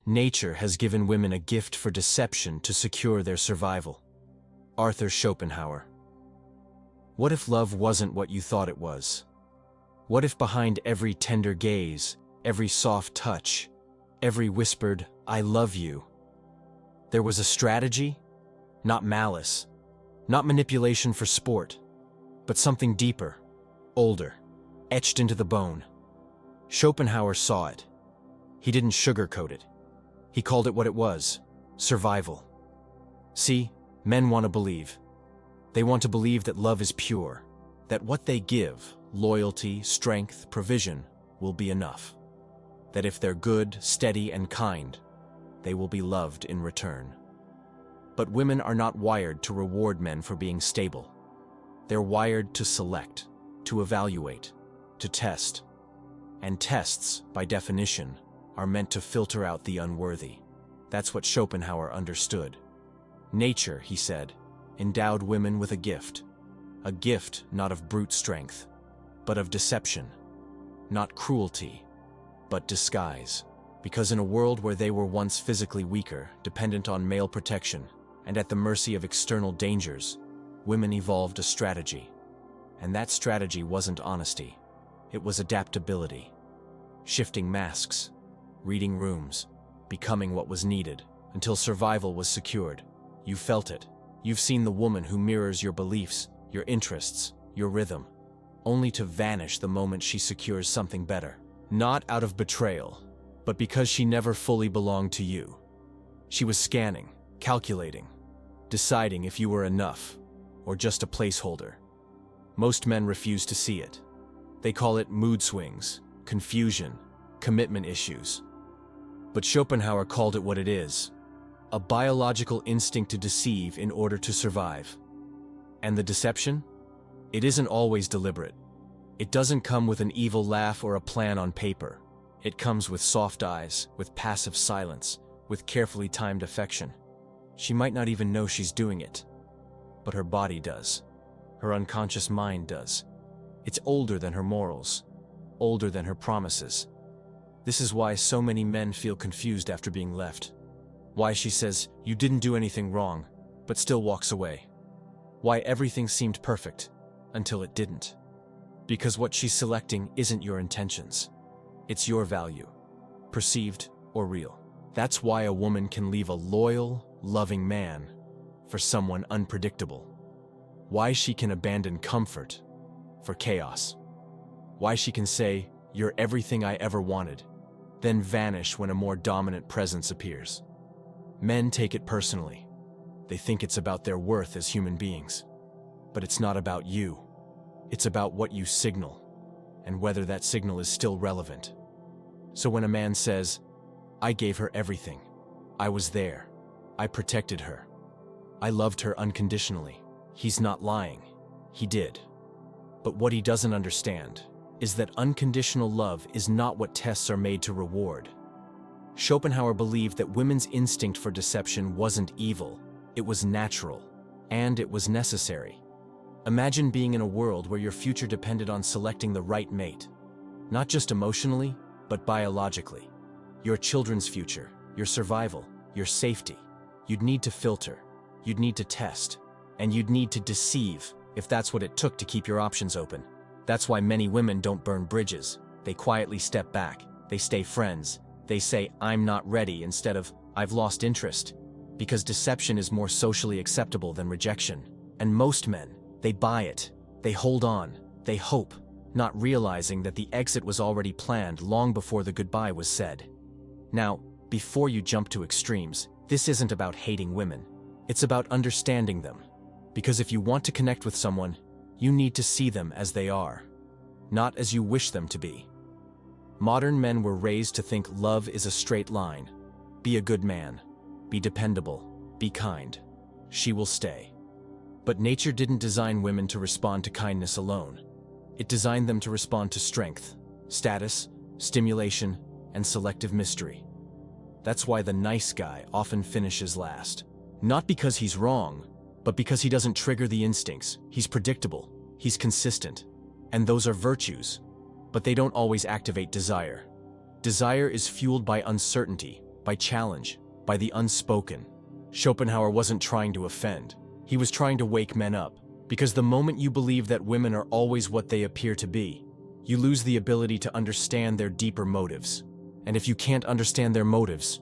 Nature has given women a gift for deception to secure their survival. Arthur Schopenhauer. What if love wasn't what you thought it was? What if behind every tender gaze, every soft touch, every whispered, "I love you," there was a strategy? Not malice, not manipulation for sport, but something deeper, older, etched into the bone. Schopenhauer saw it. He didn't sugarcoat it. He called it what it was: survival. See, men want to believe. They want to believe that love is pure, that what they give, loyalty, strength, provision, will be enough. That if they're good, steady, and kind, they will be loved in return. But women are not wired to reward men for being stable. They're wired to select, to evaluate, to test. And tests, by definition, are meant to filter out the unworthy. That's what Schopenhauer understood. Nature, he said, endowed women with a gift not of brute strength, but of deception, not cruelty, but disguise. Because in a world where they were once physically weaker, dependent on male protection, and at the mercy of external dangers, women evolved a strategy. And that strategy wasn't honesty. It was adaptability. Shifting masks, reading rooms, becoming what was needed, until survival was secured. You felt it. You've seen the woman who mirrors your beliefs, your interests, your rhythm, only to vanish the moment she secures something better. Not out of betrayal, but because she never fully belonged to you. She was scanning, calculating, deciding if you were enough, or just a placeholder. Most men refuse to see it. They call it mood swings, confusion, commitment issues. But Schopenhauer called it what it is: a biological instinct to deceive in order to survive. And the deception? It isn't always deliberate. It doesn't come with an evil laugh or a plan on paper. It comes with soft eyes, with passive silence, with carefully timed affection. She might not even know she's doing it, but her body does. Her unconscious mind does. It's older than her morals, older than her promises. This is why so many men feel confused after being left. Why she says, "You didn't do anything wrong," but still walks away. Why everything seemed perfect, until it didn't. Because what she's selecting isn't your intentions. It's your value, perceived or real. That's why a woman can leave a loyal, loving man for someone unpredictable. Why she can abandon comfort for chaos. Why she can say, "You're everything I ever wanted," then vanish when a more dominant presence appears. Men take it personally. They think it's about their worth as human beings. But it's not about you. It's about what you signal, and whether that signal is still relevant. So when a man says, "I gave her everything. I was there. I protected her. I loved her unconditionally," he's not lying. He did. But what he doesn't understand is that unconditional love is not what tests are made to reward. Schopenhauer believed that women's instinct for deception wasn't evil. It was natural, and it was necessary. Imagine being in a world where your future depended on selecting the right mate. Not just emotionally, but biologically. Your children's future, your survival, your safety. You'd need to filter, you'd need to test, and you'd need to deceive if that's what it took to keep your options open. That's why many women don't burn bridges. They quietly step back. They stay friends. They say, "I'm not ready," instead of, "I've lost interest." Because deception is more socially acceptable than rejection. And most men, they buy it. They hold on. They hope, not realizing that the exit was already planned long before the goodbye was said. Now, before you jump to extremes, this isn't about hating women. It's about understanding them. Because if you want to connect with someone, you need to see them as they are, not as you wish them to be. Modern men were raised to think love is a straight line. Be a good man. Be dependable. Be kind. She will stay. But nature didn't design women to respond to kindness alone. It designed them to respond to strength, status, stimulation, and selective mystery. That's why the nice guy often finishes last. Not because he's wrong, but because he doesn't trigger the instincts. He's predictable. He's consistent. And those are virtues. But they don't always activate desire. Desire is fueled by uncertainty, by challenge, by the unspoken. Schopenhauer wasn't trying to offend. He was trying to wake men up, because the moment you believe that women are always what they appear to be, you lose the ability to understand their deeper motives. And if you can't understand their motives,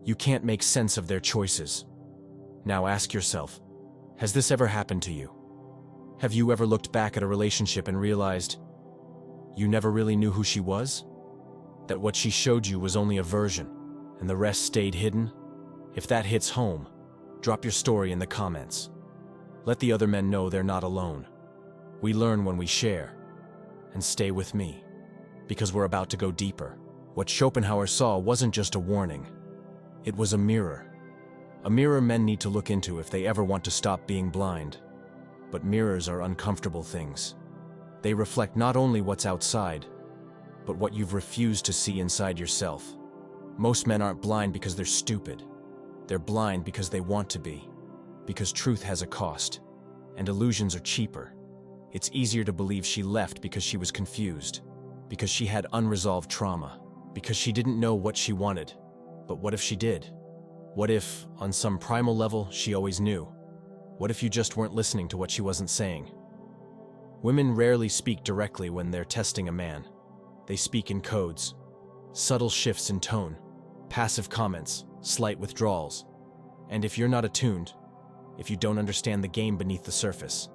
you can't make sense of their choices. Now ask yourself, has this ever happened to you? Have you ever looked back at a relationship and realized you never really knew who she was? That what she showed you was only a version, and the rest stayed hidden? If that hits home, drop your story in the comments. Let the other men know they're not alone. We learn when we share. And stay with me, because we're about to go deeper. What Schopenhauer saw wasn't just a warning. It was a mirror. A mirror men need to look into if they ever want to stop being blind. But mirrors are uncomfortable things. They reflect not only what's outside, but what you've refused to see inside yourself. Most men aren't blind because they're stupid. They're blind because they want to be. Because truth has a cost, and illusions are cheaper. It's easier to believe she left because she was confused, because she had unresolved trauma, because she didn't know what she wanted. But what if she did? What if, on some primal level, she always knew? What if you just weren't listening to what she wasn't saying? Women rarely speak directly when they're testing a man. They speak in codes, subtle shifts in tone, passive comments, slight withdrawals. And if you're not attuned, if you don't understand the game beneath the surface,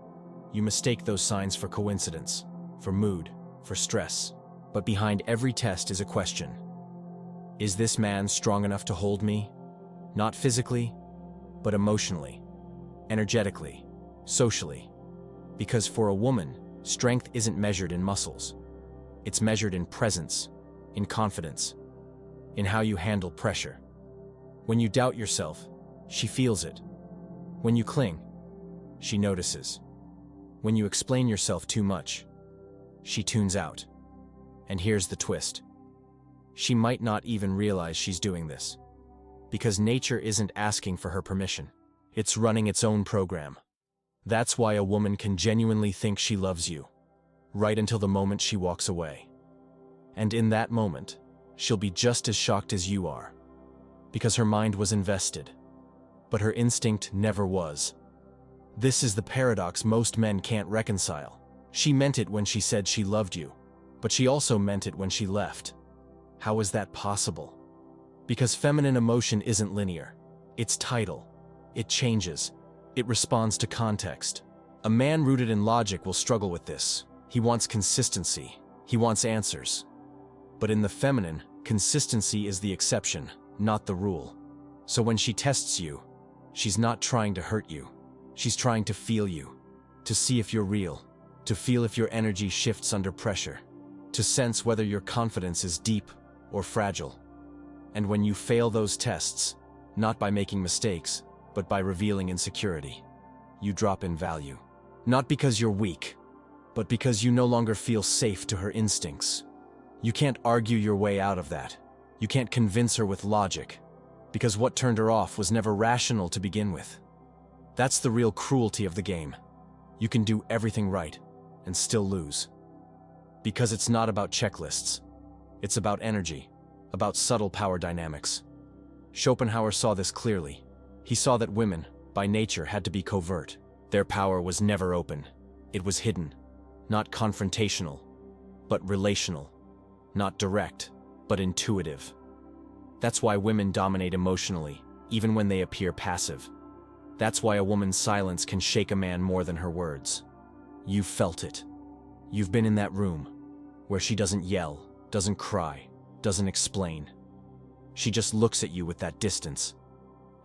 you mistake those signs for coincidence, for mood, for stress. But behind every test is a question. Is this man strong enough to hold me? Not physically, but emotionally, energetically, socially. Because for a woman, strength isn't measured in muscles. It's measured in presence, in confidence, in how you handle pressure. When you doubt yourself, she feels it. When you cling, she notices. When you explain yourself too much, she tunes out. And here's the twist. She might not even realize she's doing this. Because nature isn't asking for her permission. It's running its own program. That's why a woman can genuinely think she loves you, right until the moment she walks away. And in that moment, she'll be just as shocked as you are. Because her mind was invested. But her instinct never was. This is the paradox most men can't reconcile. She meant it when she said she loved you, but she also meant it when she left. How is that possible? Because feminine emotion isn't linear. It's tidal. It changes. It responds to context. A man rooted in logic will struggle with this. He wants consistency. He wants answers. But in the feminine, consistency is the exception, not the rule. So when she tests you, she's not trying to hurt you. She's trying to feel you, to see if you're real, to feel if your energy shifts under pressure, to sense whether your confidence is deep or fragile. And when you fail those tests, not by making mistakes, but by revealing insecurity, you drop in value. Not because you're weak, but because you no longer feel safe to her instincts. You can't argue your way out of that. You can't convince her with logic, because what turned her off was never rational to begin with. That's the real cruelty of the game. You can do everything right and still lose. Because it's not about checklists. It's about energy, about subtle power dynamics. Schopenhauer saw this clearly. He saw that women, by nature, had to be covert. Their power was never open. It was hidden, not confrontational, but relational. Not direct, but intuitive. That's why women dominate emotionally, even when they appear passive. That's why a woman's silence can shake a man more than her words. You've felt it. You've been in that room, where she doesn't yell, doesn't cry, doesn't explain. She just looks at you with that distance,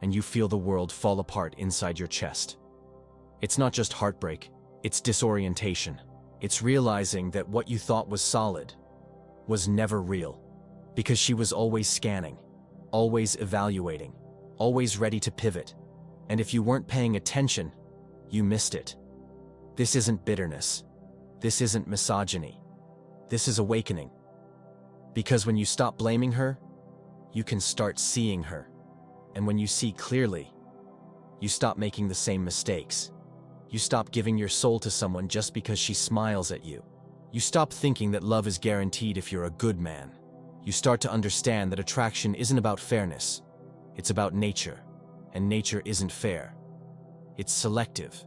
and you feel the world fall apart inside your chest. It's not just heartbreak, it's disorientation. It's realizing that what you thought was solid was never real, because she was always scanning, always evaluating, always ready to pivot. And if you weren't paying attention, you missed it. This isn't bitterness. This isn't misogyny. This is awakening. Because when you stop blaming her, you can start seeing her. And when you see clearly, you stop making the same mistakes. You stop giving your soul to someone just because she smiles at you. You stop thinking that love is guaranteed if you're a good man. You start to understand that attraction isn't about fairness. It's about nature, and nature isn't fair. It's selective.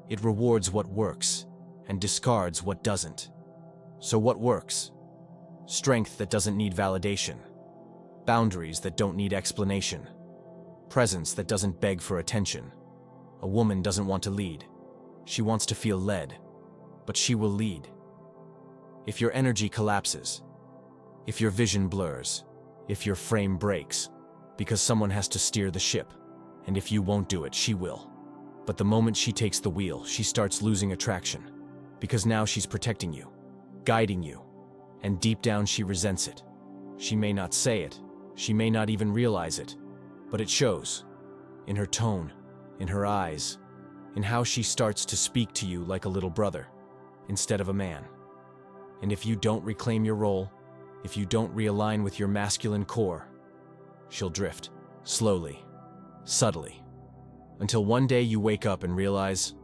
It rewards what works and discards what doesn't. So what works? Strength that doesn't need validation. Boundaries that don't need explanation. Presence that doesn't beg for attention. A woman doesn't want to lead. She wants to feel led, but she will lead. If your energy collapses, if your vision blurs, if your frame breaks, because someone has to steer the ship, and if you won't do it, she will. But the moment she takes the wheel, she starts losing attraction, because now she's protecting you, guiding you, and deep down she resents it. She may not say it, she may not even realize it, but it shows. In her tone, in her eyes, in how she starts to speak to you like a little brother, instead of a man. And if you don't reclaim your role, if you don't realign with your masculine core, she'll drift, slowly, subtly, until one day you wake up and realize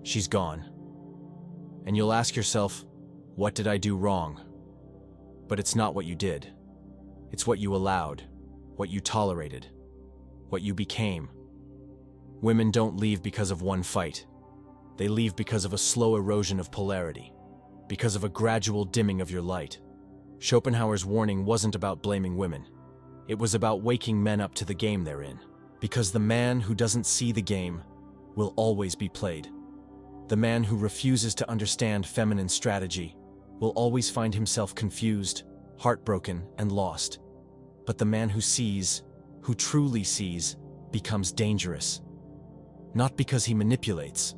she's gone. And you'll ask yourself, what did I do wrong? But it's not what you did. It's what you allowed, what you tolerated, what you became. Women don't leave because of one fight. They leave because of a slow erosion of polarity, because of a gradual dimming of your light. Schopenhauer's warning wasn't about blaming women. It was about waking men up to the game they're in. Because the man who doesn't see the game will always be played. The man who refuses to understand feminine strategy will always find himself confused, heartbroken, and lost. But the man who sees, who truly sees, becomes dangerous. Not because he manipulates,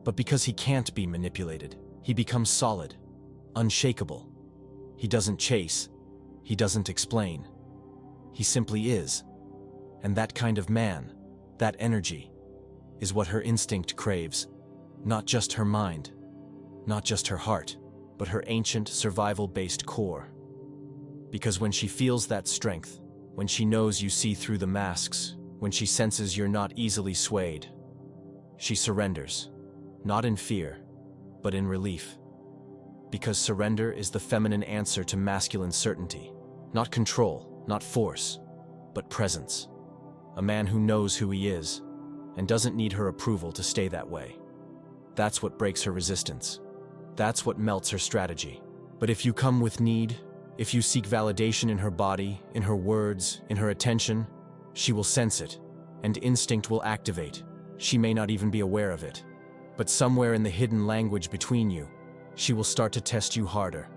but because he can't be manipulated. He becomes solid, unshakable. He doesn't chase, he doesn't explain. He simply is. And that kind of man, that energy, is what her instinct craves. Not just her mind, not just her heart, but her ancient survival-based core. Because when she feels that strength, when she knows you see through the masks, when she senses you're not easily swayed, she surrenders, not in fear, but in relief. Because surrender is the feminine answer to masculine certainty. Not control, not force, but presence. A man who knows who he is and doesn't need her approval to stay that way. That's what breaks her resistance. That's what melts her strategy. But if you come with need, if you seek validation in her body, in her words, in her attention, she will sense it, and instinct will activate. She may not even be aware of it. But somewhere in the hidden language between you, she will start to test you harder,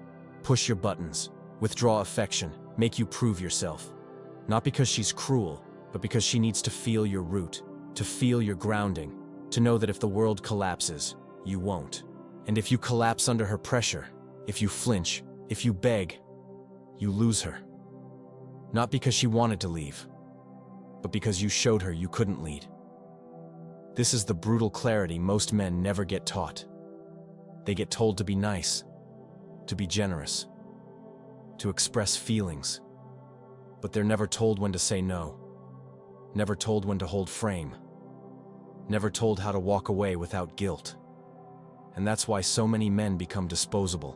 push your buttons, withdraw affection, make you prove yourself. Not because she's cruel, but because she needs to feel your root, to feel your grounding, to know that if the world collapses, you won't. And if you collapse under her pressure, if you flinch, if you beg, you lose her. Not because she wanted to leave, but because you showed her you couldn't lead. This is the brutal clarity most men never get taught. They get told to be nice, to be generous, to express feelings, but they're never told when to say no, never told when to hold frame, never told how to walk away without guilt. And that's why so many men become disposable.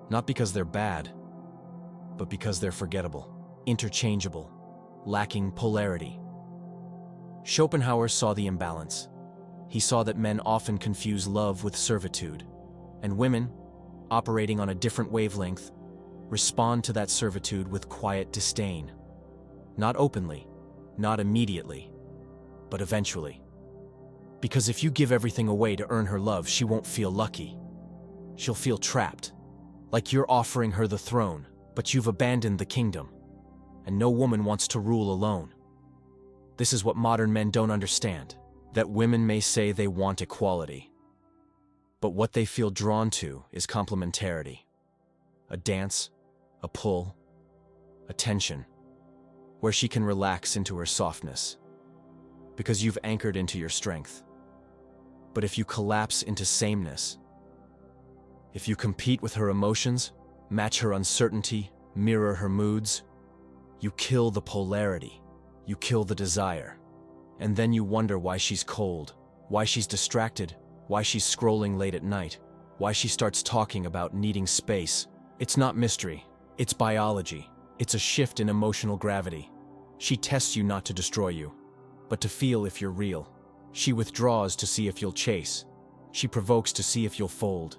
Not because they're bad, but because they're forgettable, interchangeable, lacking polarity. Schopenhauer saw the imbalance. He saw that men often confuse love with servitude, and women, operating on a different wavelength, respond to that servitude with quiet disdain. Not openly, not immediately, but eventually. Because if you give everything away to earn her love, she won't feel lucky. She'll feel trapped, like you're offering her the throne, but you've abandoned the kingdom. And no woman wants to rule alone. This is what modern men don't understand, that women may say they want equality, but what they feel drawn to is complementarity. A dance, a pull, a tension, where she can relax into her softness, because you've anchored into your strength. But if you collapse into sameness, if you compete with her emotions, match her uncertainty, mirror her moods, you kill the polarity, you kill the desire. And then you wonder why she's cold, why she's distracted, why she's scrolling late at night, why she starts talking about needing space. It's not mystery, it's biology. It's a shift in emotional gravity. She tests you not to destroy you, but to feel if you're real. She withdraws to see if you'll chase. She provokes to see if you'll fold.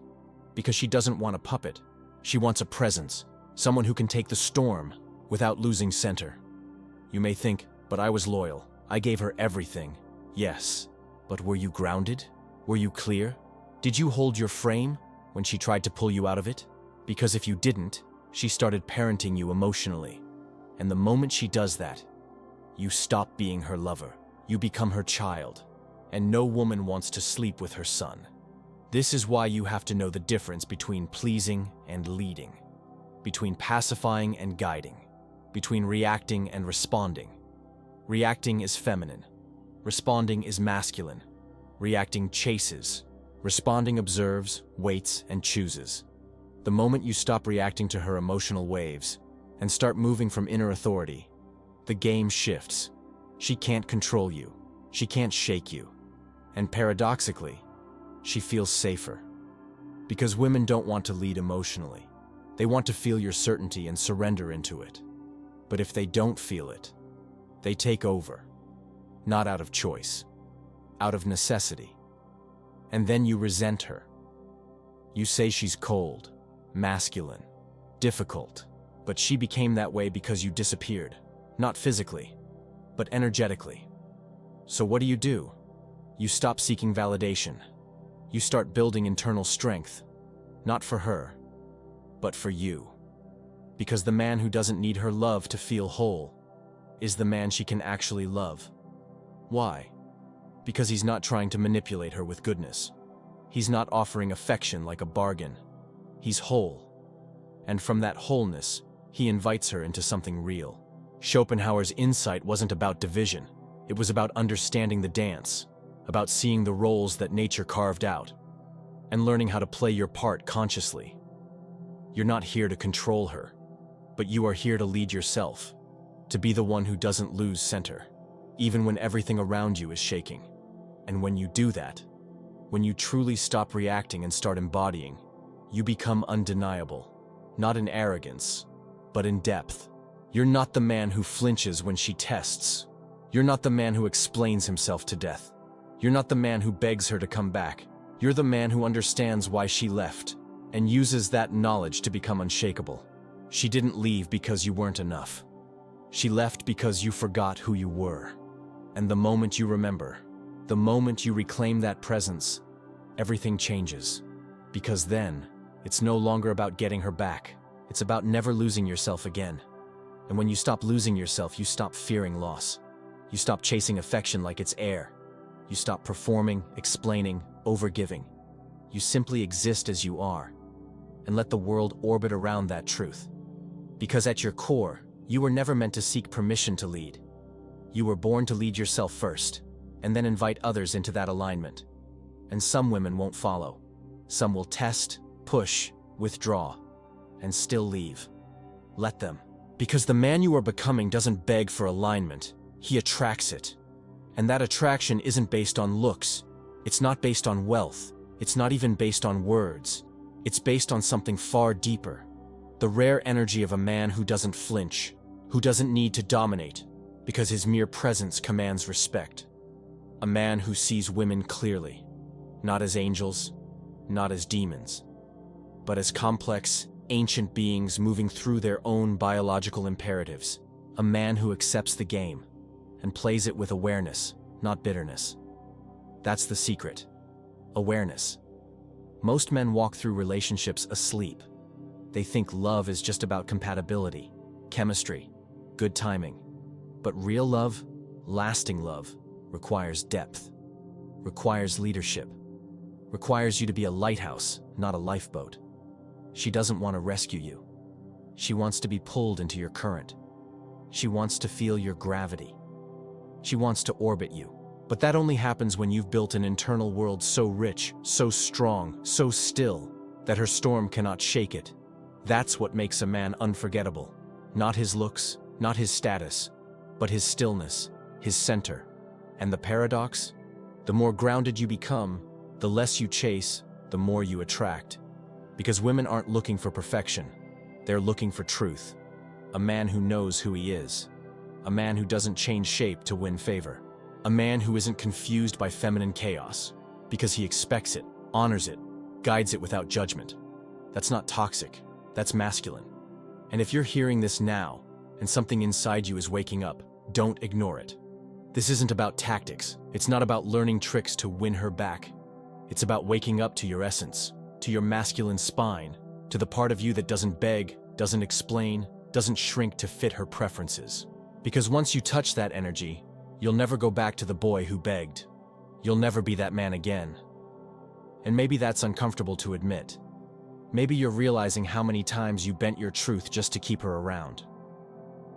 Because she doesn't want a puppet. She wants a presence, someone who can take the storm without losing center. You may think, but I was loyal. I gave her everything. Yes, but were you grounded? Were you clear? Did you hold your frame when she tried to pull you out of it? Because if you didn't, she started parenting you emotionally. And the moment she does that, you stop being her lover. You become her child. And no woman wants to sleep with her son. This is why you have to know the difference between pleasing and leading, between pacifying and guiding, between reacting and responding. Reacting is feminine. Responding is masculine. Reacting chases. Responding observes, waits, and chooses. The moment you stop reacting to her emotional waves and start moving from inner authority, the game shifts. She can't control you. She can't shake you. And paradoxically, she feels safer. Because women don't want to lead emotionally. They want to feel your certainty and surrender into it. But if they don't feel it, they take over. Not out of choice, out of necessity. And then you resent her. You say she's cold, masculine, difficult, but she became that way because you disappeared, not physically, but energetically. So what do? You stop seeking validation. You start building internal strength, not for her, but for you. Because the man who doesn't need her love to feel whole is the man she can actually love. Why? Because he's not trying to manipulate her with goodness. He's not offering affection like a bargain. He's whole. And from that wholeness, he invites her into something real. Schopenhauer's insight wasn't about division. It was about understanding the dance, about seeing the roles that nature carved out, and learning how to play your part consciously. You're not here to control her, but you are here to lead yourself, to be the one who doesn't lose center, even when everything around you is shaking. And when you do that, when you truly stop reacting and start embodying, you become undeniable, not in arrogance, but in depth. You're not the man who flinches when she tests. You're not the man who explains himself to death. You're not the man who begs her to come back. You're the man who understands why she left and uses that knowledge to become unshakable. She didn't leave because you weren't enough. She left because you forgot who you were. And the moment you remember, the moment you reclaim that presence, everything changes. Because then, it's no longer about getting her back. It's about never losing yourself again. And when you stop losing yourself, you stop fearing loss. You stop chasing affection like it's air. You stop performing, explaining, overgiving. You simply exist as you are, and let the world orbit around that truth. Because at your core, you were never meant to seek permission to lead. You were born to lead yourself first, and then invite others into that alignment. And some women won't follow. Some will test, push, withdraw, and still leave. Let them. Because the man you are becoming doesn't beg for alignment, he attracts it. And that attraction isn't based on looks. It's not based on wealth. It's not even based on words. It's based on something far deeper. The rare energy of a man who doesn't flinch, who doesn't need to dominate, because his mere presence commands respect. A man who sees women clearly, not as angels, not as demons, but as complex, ancient beings moving through their own biological imperatives. A man who accepts the game and plays it with awareness, not bitterness. That's the secret. Awareness. Most men walk through relationships asleep. They think love is just about compatibility, chemistry, good timing. But real love, lasting love, requires depth, requires leadership, requires you to be a lighthouse, not a lifeboat. She doesn't want to rescue you. She wants to be pulled into your current. She wants to feel your gravity. She wants to orbit you. But that only happens when you've built an internal world so rich, so strong, so still, that her storm cannot shake it. That's what makes a man unforgettable. Not his looks, not his status, but his stillness, his center. And the paradox? The more grounded you become, the less you chase, the more you attract. Because women aren't looking for perfection. They're looking for truth. A man who knows who he is. A man who doesn't change shape to win favor. A man who isn't confused by feminine chaos, because he expects it, honors it, guides it without judgment. That's not toxic, that's masculine. And if you're hearing this now, and something inside you is waking up, don't ignore it. This isn't about tactics. It's not about learning tricks to win her back. It's about waking up to your essence, to your masculine spine, to the part of you that doesn't beg, doesn't explain, doesn't shrink to fit her preferences. Because once you touch that energy, you'll never go back to the boy who begged. You'll never be that man again. And maybe that's uncomfortable to admit. Maybe you're realizing how many times you bent your truth just to keep her around.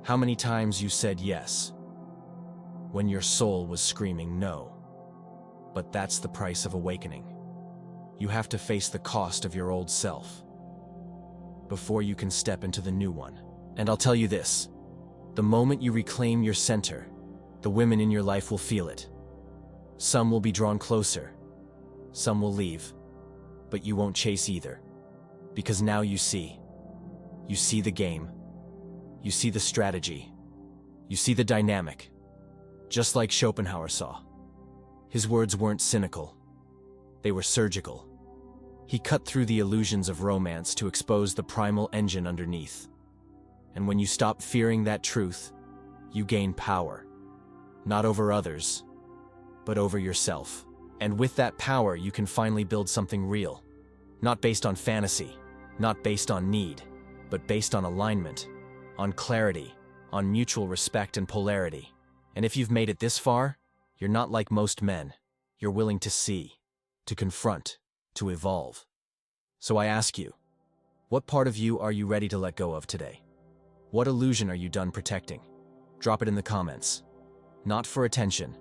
How many times you said yes, when your soul was screaming no. But that's the price of awakening. You have to face the cost of your old self before you can step into the new one. And I'll tell you this, the moment you reclaim your center, the women in your life will feel it. Some will be drawn closer, some will leave, but you won't chase either. Because now you see the game, you see the strategy, you see the dynamic, just like Schopenhauer saw. His words weren't cynical, they were surgical. He cut through the illusions of romance to expose the primal engine underneath. And when you stop fearing that truth, you gain power. Not over others, but over yourself. And with that power, you can finally build something real. Not based on fantasy, not based on need, but based on alignment, on clarity, on mutual respect and polarity. And if you've made it this far, you're not like most men. You're willing to see, to confront, to evolve. So I ask you, what part of you are you ready to let go of today? What illusion are you done protecting? Drop it in the comments. Not for attention,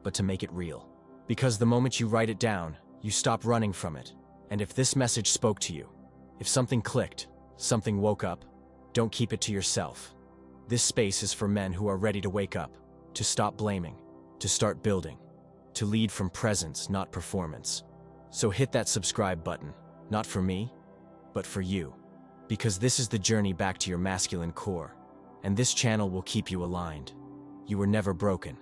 but to make it real. Because the moment you write it down, you stop running from it. And if this message spoke to you, if something clicked, something woke up, don't keep it to yourself. This space is for men who are ready to wake up, to stop blaming, to start building, to lead from presence, not performance. So hit that subscribe button, not for me, but for you. Because this is the journey back to your masculine core, and this channel will keep you aligned. You were never broken.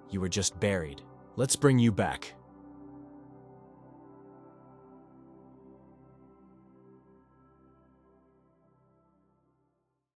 You were just buried. Let's bring you back.